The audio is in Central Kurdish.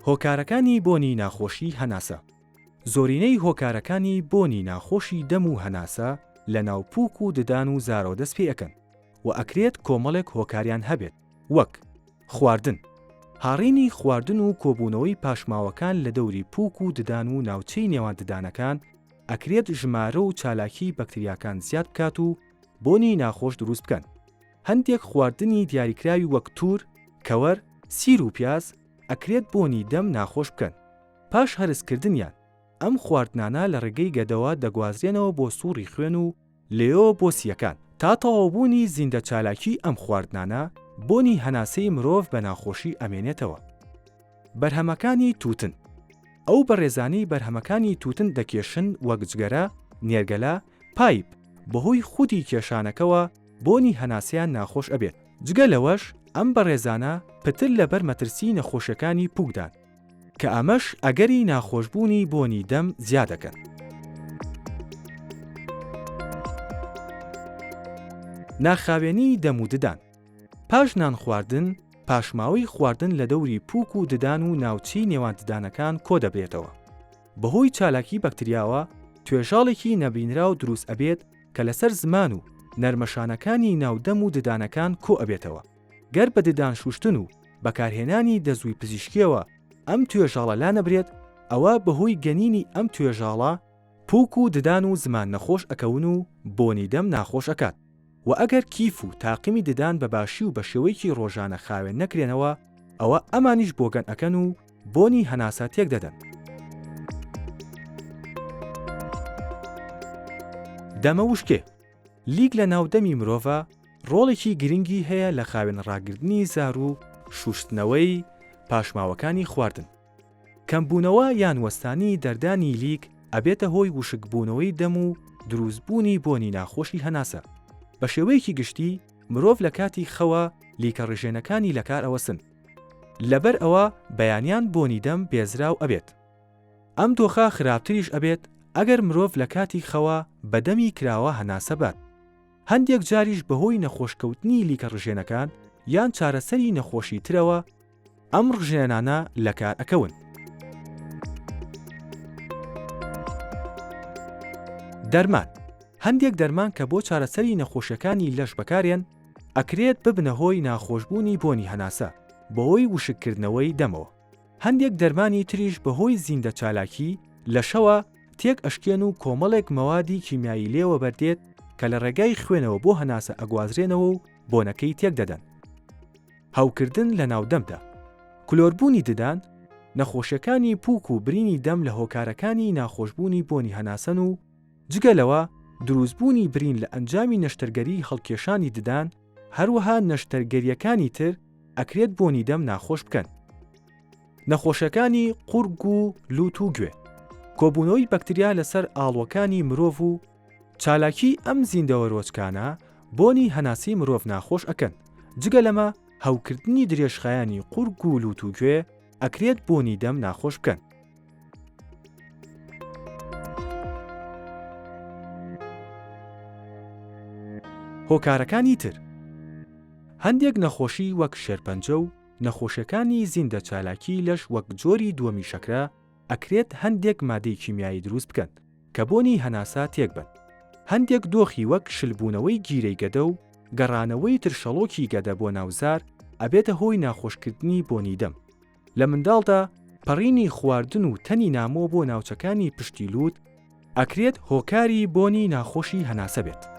هۆکارەکانی بۆنی ناخۆشی هەناسە. زۆرینەی هۆکارەکانی بۆنی ناخۆشی دەم و هەناسە لە ناوپووک و ددان و زارۆ دەست پێ ئەکەن و ئەکرێت کۆمەڵێک هۆکاریان هەبێت، وەک خواردن. هاڕینی خواردن و کۆبوونەوەی پاشماوەکان لە دەوری پووک و ددان و ناوچەی نێوان ددانەکان ئەکرێت ژمارە و چالاکی بەکتریاکان زیاد بکات و بۆنی ناخۆش دروست بکەن. هەندێک خواردنی دیاریکراوی وەک توور، کەوەر، سیر و پیاز ئەکرێت بۆنی دەم ناخۆش بکەن. پاش هەرسکردنیان ئەم خواردنانە لە ڕێگەی گەدەوە دەگوازرێنەوە بۆ سووڕی خوێن و لێەوە بۆ سیەکان. تا تەواوبوونی زیندە چالاکی ئەم خواردنانە بۆنی هەناسەی مرۆڤ بە ناخۆشی ئەمێنێتەوە. بەرهەمەکانی تووتن. ئەو بەڕێزانەی بەرهەمەکانی تووتن دەکێشن وەک جگەرە، نێرگەلە، پایپ بەهۆی خودی کێشانەکەوە بۆنی هەناسیان ناخۆش ئەبێت. جگە لەوەش ئەم بەڕێزانە پتر لەبەر مەترسی نەخۆشەکانی پووکدان کە ئەمەش ئەگەری ناخۆشبوونی بۆنی دەم زیادەکەن. ناخاوێنی دەم و ددان. پاش نان خواردن، پاشماوەی خواردن لە دەوری پووک و ددان و ناوچەی نێوان ددانەکان کۆ دەبرێتەوە. بەهۆی چالاکی بەکتریاوە توێژاڵێکی نەبینرا و دروست ئەبێت کە لەسەر زمان و نەرمەشانەکانی ناودەم و ددانەکان کۆ ئەبێتەوە. گەر بە ددان شوشتن و بەکارهێنانی دەزووی پزیشکیەوە ئەم توێژاڵە لا نەبرێت، ئەوە بەهۆی گەنینی ئەم توێژاڵە پووک و ددان و زمان نەخۆش ئەکەون و بۆنی دەم ناخۆش ئەکات. و ئەگەر کیف و تاقیمی ددان بە باشی و بە شێوەیەکی ڕۆژانە خاوێن نەکرێنەوە، ئەوە ئەمانیش بۆگەن ئەکەن و بۆنی هەناسە تێک دەدەن. دەمە وشکێ. لیگ لە ناودەمی مرۆڤە ڕۆڵێکی گرنگی هەیە لە خاوێن ڕاگرتنی زار و شوشتنەوەی پاشماوەکانی خواردن. کەمبوونەوە یان وەستانی دەردانی لیگ ئەبێتە هۆی وشکبوونەوەی دەم و دروستبوونی بۆنی ناخۆشی هەناسە. بە شێوەیەکی گشتی مرۆڤ لە کاتی خەوە لیکە ڕژێنەکانی لەکار ئەوەسن. لەبەر ئەوە بەیانیان بۆنی دەم بێزراو ئەبێت. ئەم دۆخە خراپتریش ئەبێت ئەگەر مرۆڤ لە کاتی خەوە بەدەمی کراوە هەناسە بات. هەندێک جاریش بەهۆی نەخۆشکەوتنی لیکە ڕژێنەکان یان چارەسەری نەخۆشی ترەوە ئەم ڕژێنانە لەکار ئەکەون. دەرمان. هەندێک دەرمان کە بۆ چارەسەری نەخۆشیەکانی لەش بەکارێن ئەکرێت ببنە هۆی ناخۆشبوونی بۆنی هەناسە بەهۆی وشککردنەوەی دەمەوە. هەندێک دەرمانی تریش بەهۆی زیندە چالاکی لە شەوە تێک ئەشکێن و کۆمەڵێک مەوادی کیمیایی لێوە بەردێت کە لە ڕێگای خوێنەوە بۆ هەناسە ئەگوازرێنەوە و بۆنەکەی تێک دەدەن. هەوکردن لە ناودەمدا. کلۆربوونی ددان، نەخۆشیەکانی پووک و برینی دەم لە هۆکارەکانی ناخۆشبوونی بۆنی هەناسەن و جگەلەوە دروستبوونی برین لە ئەنجامی نەشتەرگەری هەڵکێشانی ددان، هەروەها نەشتەرگەریەکانی تر ئەکرێت بۆنی دەم ناخۆش بکەن. نەخۆشەکانی قورگ و لوت و گوێ. کۆبوونەوەی بەکتریا لەسەر ئاڵوەکانی مرۆڤ و چالاکی ئەم زیندەوە ڕۆچکانە بۆنی هەناسی مرۆڤ ناخۆش ئەکەن. جگە لەمە هەوکردنی درێژخایانی قورگ و لوت و گوێ ئەکرێت بۆنی دەم ناخۆش بکەن. هۆکارەکانی تر. هەندێک نەخۆشی وەک شێرپەنجە و نەخۆشیەکانی زیندە چالاکی لەش وەک جۆری دووەمی شەکرە ئەکرێت هەندێک مادەی کیمیایی دروست بکەن کە بۆنی هەناسا تێک بن. هەندێک دۆخی وەک شلبوونەوەی گیرەی گەدە و گەڕانەوەی ترشەڵۆکی گەدە بۆ ناوزار ئەبێتە هۆی ناخۆشکردنی بۆنی دەم. لە منداڵدا پەڕینی خواردن و تەنی نامۆ بۆ ناوچەکانی پشتی لوت ئەکرێت هۆکاری بۆنی ناخۆشی هەناسە بێت.